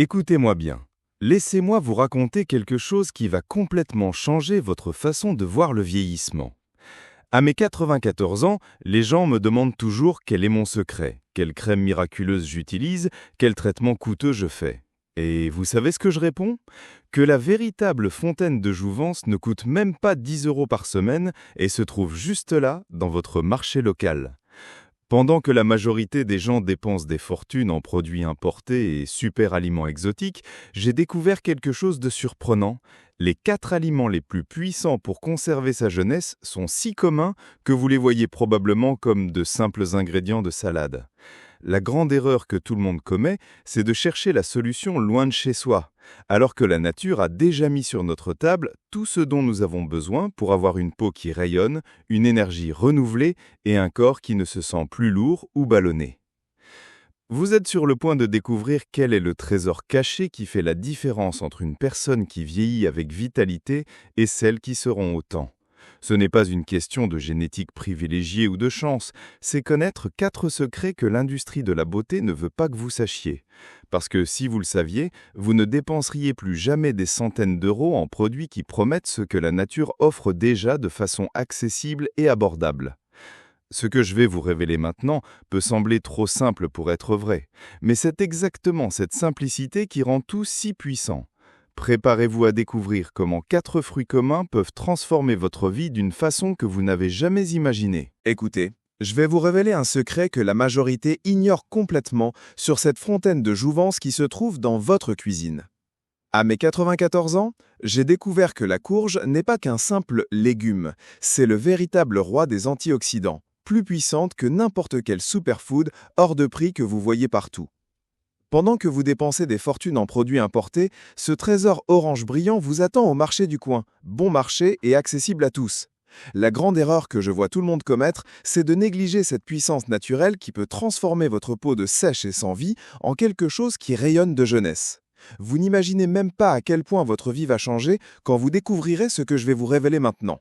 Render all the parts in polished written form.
Écoutez-moi bien. Laissez-moi vous raconter quelque chose qui va complètement changer votre façon de voir le vieillissement. À mes 94 ans, les gens me demandent toujours quel est mon secret, quelle crème miraculeuse j'utilise, quel traitement coûteux je fais. Et vous savez ce que je réponds? Que la véritable fontaine de jouvence ne coûte même pas 10 € par semaine et se trouve juste là, dans votre marché local. Pendant que la majorité des gens dépensent des fortunes en produits importés et super aliments exotiques, j'ai découvert quelque chose de surprenant. Les 4 aliments les plus puissants pour conserver sa jeunesse sont si communs que vous les voyez probablement comme de simples ingrédients de salade. La grande erreur que tout le monde commet, c'est de chercher la solution loin de chez soi, alors que la nature a déjà mis sur notre table tout ce dont nous avons besoin pour avoir une peau qui rayonne, une énergie renouvelée et un corps qui ne se sent plus lourd ou ballonné. Vous êtes sur le point de découvrir quel est le trésor caché qui fait la différence entre une personne qui vieillit avec vitalité et celle qui se rend au temps. Ce n'est pas une question de génétique privilégiée ou de chance, c'est connaître 4 secrets que l'industrie de la beauté ne veut pas que vous sachiez. Parce que si vous le saviez, vous ne dépenseriez plus jamais des centaines d'euros en produits qui promettent ce que la nature offre déjà de façon accessible et abordable. Ce que je vais vous révéler maintenant peut sembler trop simple pour être vrai, mais c'est exactement cette simplicité qui rend tout si puissant. Préparez-vous à découvrir comment 4 fruits communs peuvent transformer votre vie d'une façon que vous n'avez jamais imaginée. Écoutez, je vais vous révéler un secret que la majorité ignore complètement sur cette fontaine de jouvence qui se trouve dans votre cuisine. À mes 94 ans, j'ai découvert que la courge n'est pas qu'un simple légume, c'est le véritable roi des antioxydants, plus puissante que n'importe quel superfood hors de prix que vous voyez partout. Pendant que vous dépensez des fortunes en produits importés, ce trésor orange brillant vous attend au marché du coin, bon marché et accessible à tous. La grande erreur que je vois tout le monde commettre, c'est de négliger cette puissance naturelle qui peut transformer votre peau de sèche et sans vie en quelque chose qui rayonne de jeunesse. Vous n'imaginez même pas à quel point votre vie va changer quand vous découvrirez ce que je vais vous révéler maintenant.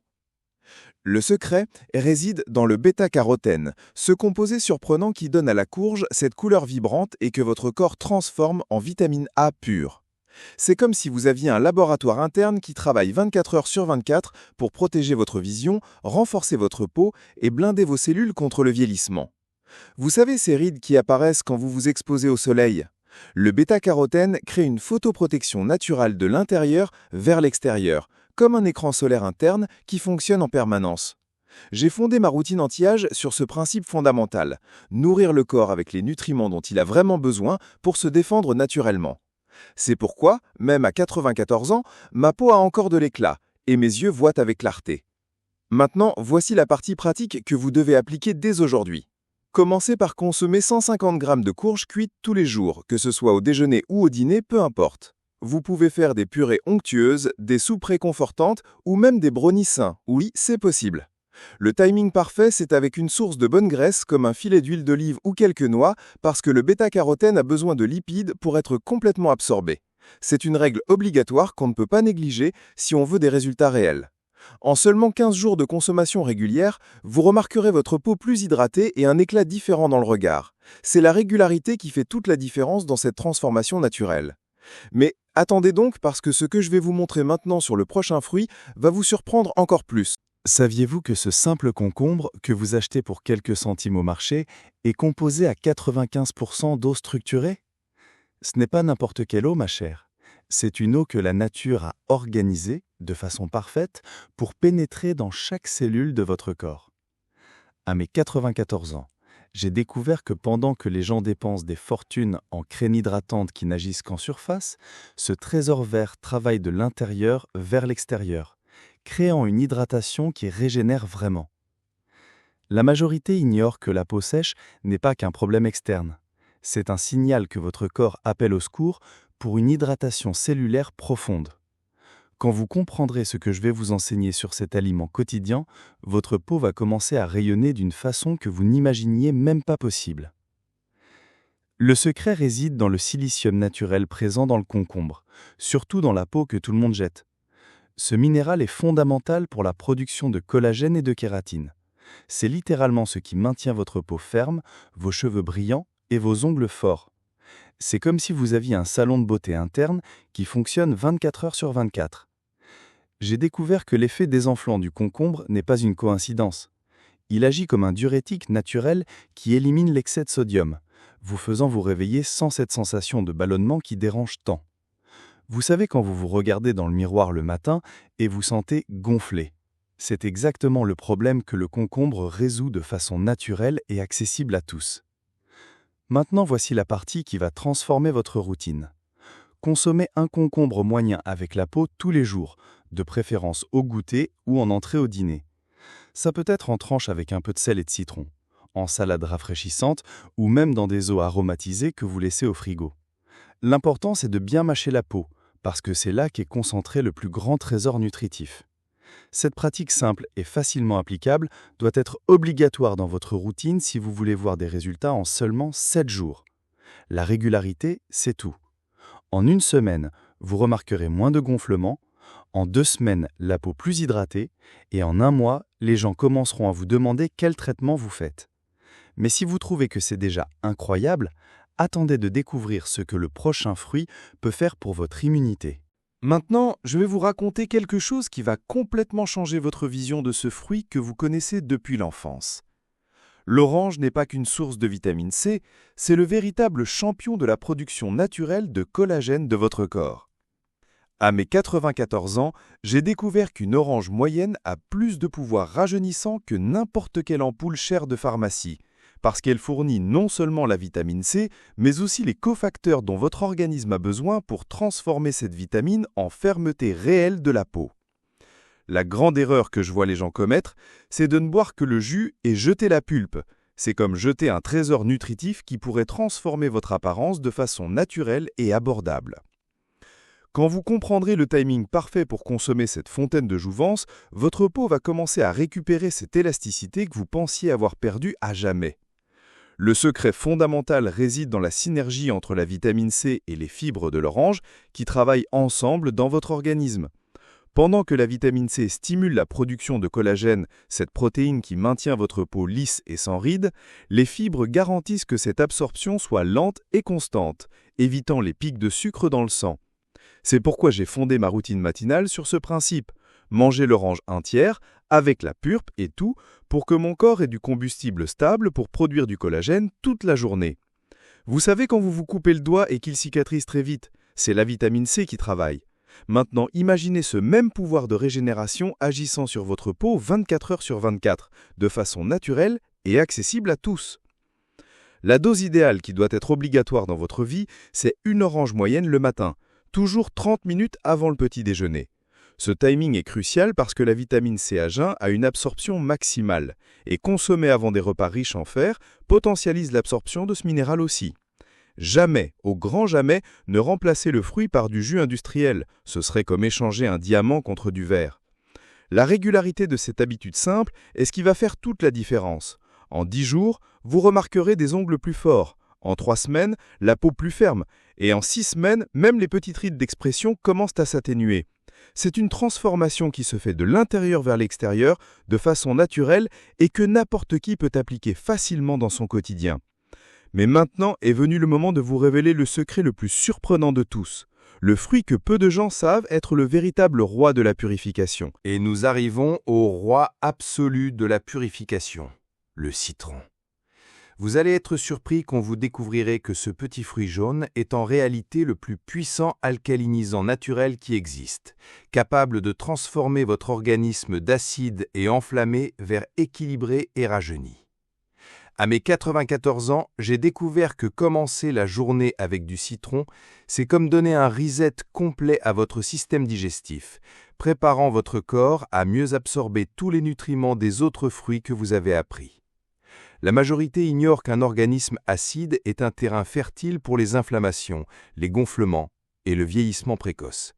Le secret réside dans le bêta-carotène, ce composé surprenant qui donne à la courge cette couleur vibrante et que votre corps transforme en vitamine A pure. C'est comme si vous aviez un laboratoire interne qui travaille 24 heures sur 24 pour protéger votre vision, renforcer votre peau et blinder vos cellules contre le vieillissement. Vous savez ces rides qui apparaissent quand vous vous exposez au soleil? Le bêta-carotène crée une photoprotection naturelle de l'intérieur vers l'extérieur, comme un écran solaire interne qui fonctionne en permanence. J'ai fondé ma routine anti-âge sur ce principe fondamental, nourrir le corps avec les nutriments dont il a vraiment besoin pour se défendre naturellement. C'est pourquoi, même à 94 ans, ma peau a encore de l'éclat et mes yeux voient avec clarté. Maintenant, voici la partie pratique que vous devez appliquer dès aujourd'hui. Commencez par consommer 150 g de courges cuites tous les jours, que ce soit au déjeuner ou au dîner, peu importe. Vous pouvez faire des purées onctueuses, des soupes réconfortantes ou même des brownies sains. Oui, c'est possible. Le timing parfait, c'est avec une source de bonne graisse comme un filet d'huile d'olive ou quelques noix, parce que le bêta-carotène a besoin de lipides pour être complètement absorbé. C'est une règle obligatoire qu'on ne peut pas négliger si on veut des résultats réels. En seulement 15 jours de consommation régulière, vous remarquerez votre peau plus hydratée et un éclat différent dans le regard. C'est la régularité qui fait toute la différence dans cette transformation naturelle. Mais attendez donc parce que ce que je vais vous montrer maintenant sur le prochain fruit va vous surprendre encore plus. Saviez-vous que ce simple concombre, que vous achetez pour quelques centimes au marché, est composé à 95% d'eau structurée? Ce n'est pas n'importe quelle eau, ma chère. C'est une eau que la nature a organisée, de façon parfaite, pour pénétrer dans chaque cellule de votre corps. À mes 94 ans, j'ai découvert que pendant que les gens dépensent des fortunes en crème hydratante qui n'agissent qu'en surface, ce trésor vert travaille de l'intérieur vers l'extérieur, créant une hydratation qui régénère vraiment. La majorité ignore que la peau sèche n'est pas qu'un problème externe. C'est un signal que votre corps appelle au secours pour une hydratation cellulaire profonde. Quand vous comprendrez ce que je vais vous enseigner sur cet aliment quotidien, votre peau va commencer à rayonner d'une façon que vous n'imaginiez même pas possible. Le secret réside dans le silicium naturel présent dans le concombre, surtout dans la peau que tout le monde jette. Ce minéral est fondamental pour la production de collagène et de kératine. C'est littéralement ce qui maintient votre peau ferme, vos cheveux brillants et vos ongles forts. C'est comme si vous aviez un salon de beauté interne qui fonctionne 24 heures sur 24. J'ai découvert que l'effet désenflant du concombre n'est pas une coïncidence. Il agit comme un diurétique naturel qui élimine l'excès de sodium, vous faisant vous réveiller sans cette sensation de ballonnement qui dérange tant. Vous savez quand vous vous regardez dans le miroir le matin et vous sentez gonflé. C'est exactement le problème que le concombre résout de façon naturelle et accessible à tous. Maintenant, voici la partie qui va transformer votre routine. Consommez un concombre moyen avec la peau tous les jours, de préférence au goûter ou en entrée au dîner. Ça peut être en tranches avec un peu de sel et de citron, en salade rafraîchissante ou même dans des eaux aromatisées que vous laissez au frigo. L'important, c'est de bien mâcher la peau, parce que c'est là qu'est concentré le plus grand trésor nutritif. Cette pratique simple et facilement applicable doit être obligatoire dans votre routine si vous voulez voir des résultats en seulement 7 jours. La régularité, c'est tout. En une semaine, vous remarquerez moins de gonflements, en 2 semaines, la peau plus hydratée, et en un mois, les gens commenceront à vous demander quel traitement vous faites. Mais si vous trouvez que c'est déjà incroyable, attendez de découvrir ce que le prochain fruit peut faire pour votre immunité. Maintenant, je vais vous raconter quelque chose qui va complètement changer votre vision de ce fruit que vous connaissez depuis l'enfance. L'orange n'est pas qu'une source de vitamine C, c'est le véritable champion de la production naturelle de collagène de votre corps. À mes 94 ans, j'ai découvert qu'une orange moyenne a plus de pouvoir rajeunissant que n'importe quelle ampoule chère de pharmacie, parce qu'elle fournit non seulement la vitamine C, mais aussi les cofacteurs dont votre organisme a besoin pour transformer cette vitamine en fermeté réelle de la peau. La grande erreur que je vois les gens commettre, c'est de ne boire que le jus et jeter la pulpe. C'est comme jeter un trésor nutritif qui pourrait transformer votre apparence de façon naturelle et abordable. Quand vous comprendrez le timing parfait pour consommer cette fontaine de jouvence, votre peau va commencer à récupérer cette élasticité que vous pensiez avoir perdue à jamais. Le secret fondamental réside dans la synergie entre la vitamine C et les fibres de l'orange qui travaillent ensemble dans votre organisme. Pendant que la vitamine C stimule la production de collagène, cette protéine qui maintient votre peau lisse et sans rides, les fibres garantissent que cette absorption soit lente et constante, évitant les pics de sucre dans le sang. C'est pourquoi j'ai fondé ma routine matinale sur ce principe. Manger l'orange entière, avec la pulpe et tout, pour que mon corps ait du combustible stable pour produire du collagène toute la journée. Vous savez quand vous vous coupez le doigt et qu'il cicatrise très vite, c'est la vitamine C qui travaille. Maintenant, imaginez ce même pouvoir de régénération agissant sur votre peau 24 heures sur 24, de façon naturelle et accessible à tous. La dose idéale qui doit être obligatoire dans votre vie, c'est une orange moyenne le matin, toujours 30 minutes avant le petit déjeuner. Ce timing est crucial parce que la vitamine C à jeun a une absorption maximale et consommer avant des repas riches en fer potentialise l'absorption de ce minéral aussi. Jamais, au grand jamais, ne remplacez le fruit par du jus industriel, ce serait comme échanger un diamant contre du verre. La régularité de cette habitude simple est ce qui va faire toute la différence. En 10 jours, vous remarquerez des ongles plus forts. En 3 semaines, la peau plus ferme. Et en 6 semaines, même les petites rides d'expression commencent à s'atténuer. C'est une transformation qui se fait de l'intérieur vers l'extérieur, de façon naturelle et que n'importe qui peut appliquer facilement dans son quotidien. Mais maintenant est venu le moment de vous révéler le secret le plus surprenant de tous. Le fruit que peu de gens savent être le véritable roi de la purification. Et nous arrivons au roi absolu de la purification, le citron. Vous allez être surpris quand vous découvrirez que ce petit fruit jaune est en réalité le plus puissant alcalinisant naturel qui existe, capable de transformer votre organisme d'acide et enflammé vers équilibré et rajeuni. À mes 94 ans, j'ai découvert que commencer la journée avec du citron, c'est comme donner un reset complet à votre système digestif, préparant votre corps à mieux absorber tous les nutriments des autres fruits que vous avez appris. La majorité ignore qu'un organisme acide est un terrain fertile pour les inflammations, les gonflements et le vieillissement précoce.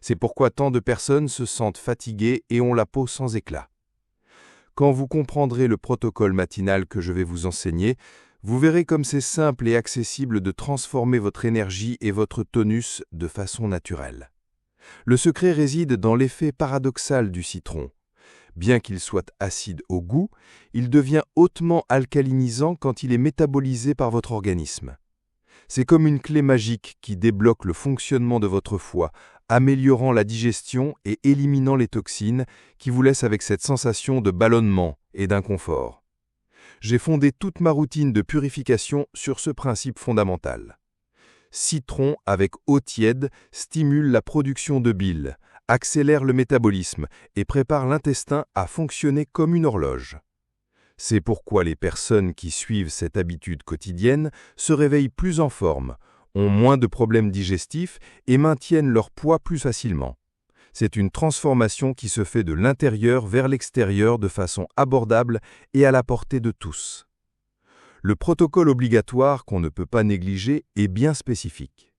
C'est pourquoi tant de personnes se sentent fatiguées et ont la peau sans éclat. Quand vous comprendrez le protocole matinal que je vais vous enseigner, vous verrez comme c'est simple et accessible de transformer votre énergie et votre tonus de façon naturelle. Le secret réside dans l'effet paradoxal du citron. Bien qu'il soit acide au goût, il devient hautement alcalinisant quand il est métabolisé par votre organisme. C'est comme une clé magique qui débloque le fonctionnement de votre foie, améliorant la digestion et éliminant les toxines qui vous laissent avec cette sensation de ballonnement et d'inconfort. J'ai fondé toute ma routine de purification sur ce principe fondamental. Citron avec eau tiède stimule la production de bile, accélère le métabolisme et prépare l'intestin à fonctionner comme une horloge. C'est pourquoi les personnes qui suivent cette habitude quotidienne se réveillent plus en forme, ont moins de problèmes digestifs et maintiennent leur poids plus facilement. C'est une transformation qui se fait de l'intérieur vers l'extérieur de façon abordable et à la portée de tous. Le protocole obligatoire qu'on ne peut pas négliger est bien spécifique.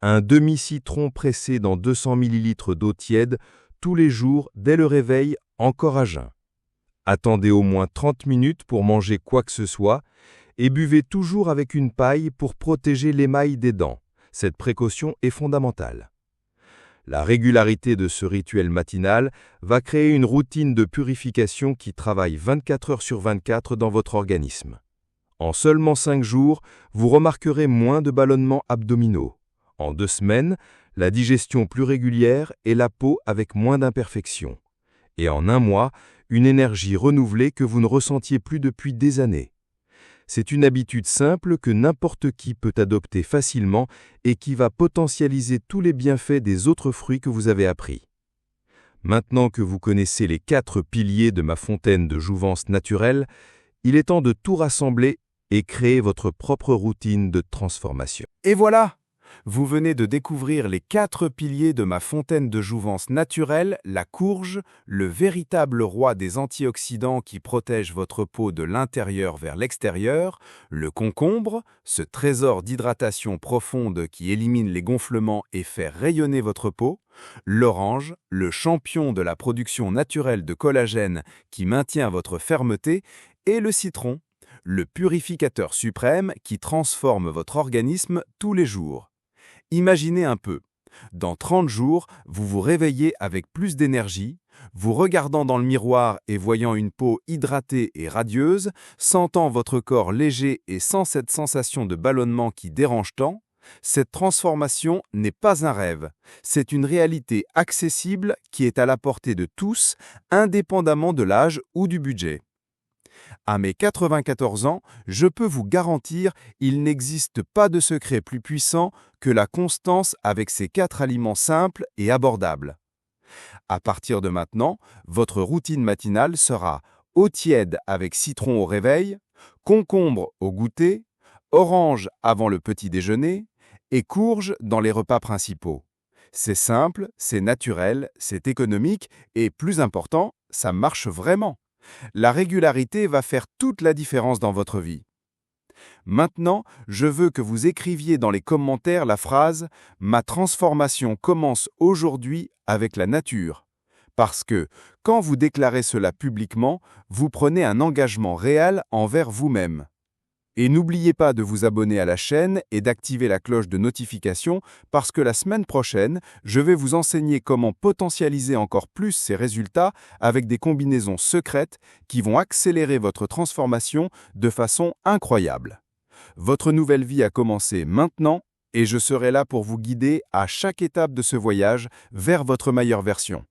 Un demi-citron pressé dans 200 ml d'eau tiède tous les jours dès le réveil, encore à jeun. Attendez au moins 30 minutes pour manger quoi que ce soit et buvez toujours avec une paille pour protéger l'émail des dents. Cette précaution est fondamentale. La régularité de ce rituel matinal va créer une routine de purification qui travaille 24 heures sur 24 dans votre organisme. En seulement 5 jours, vous remarquerez moins de ballonnements abdominaux. En 2 semaines, la digestion plus régulière et la peau avec moins d'imperfections. Et en 1 mois, une énergie renouvelée que vous ne ressentiez plus depuis des années. C'est une habitude simple que n'importe qui peut adopter facilement et qui va potentialiser tous les bienfaits des autres fruits que vous avez appris. Maintenant que vous connaissez les 4 piliers de ma fontaine de jouvence naturelle, il est temps de tout rassembler et créer votre propre routine de transformation. Et voilà! Vous venez de découvrir les 4 piliers de ma fontaine de jouvence naturelle, la courge, le véritable roi des antioxydants qui protège votre peau de l'intérieur vers l'extérieur, le concombre, ce trésor d'hydratation profonde qui élimine les gonflements et fait rayonner votre peau, l'orange, le champion de la production naturelle de collagène qui maintient votre fermeté, et le citron, le purificateur suprême qui transforme votre organisme tous les jours. Imaginez un peu, dans 30 jours, vous vous réveillez avec plus d'énergie, vous regardant dans le miroir et voyant une peau hydratée et radieuse, sentant votre corps léger et sans cette sensation de ballonnement qui dérange tant. Cette transformation n'est pas un rêve, c'est une réalité accessible qui est à la portée de tous, indépendamment de l'âge ou du budget. À mes 94 ans, je peux vous garantir, il n'existe pas de secret plus puissant que la constance avec ces 4 aliments simples et abordables. À partir de maintenant, votre routine matinale sera eau tiède avec citron au réveil, concombre au goûter, orange avant le petit déjeuner et courge dans les repas principaux. C'est simple, c'est naturel, c'est économique et, plus important, ça marche vraiment. La régularité va faire toute la différence dans votre vie. Maintenant, je veux que vous écriviez dans les commentaires la phrase « Ma transformation commence aujourd'hui avec la nature ». Parce que, quand vous déclarez cela publiquement, vous prenez un engagement réel envers vous-même. Et n'oubliez pas de vous abonner à la chaîne et d'activer la cloche de notification parce que la semaine prochaine, je vais vous enseigner comment potentialiser encore plus ces résultats avec des combinaisons secrètes qui vont accélérer votre transformation de façon incroyable. Votre nouvelle vie a commencé maintenant et je serai là pour vous guider à chaque étape de ce voyage vers votre meilleure version.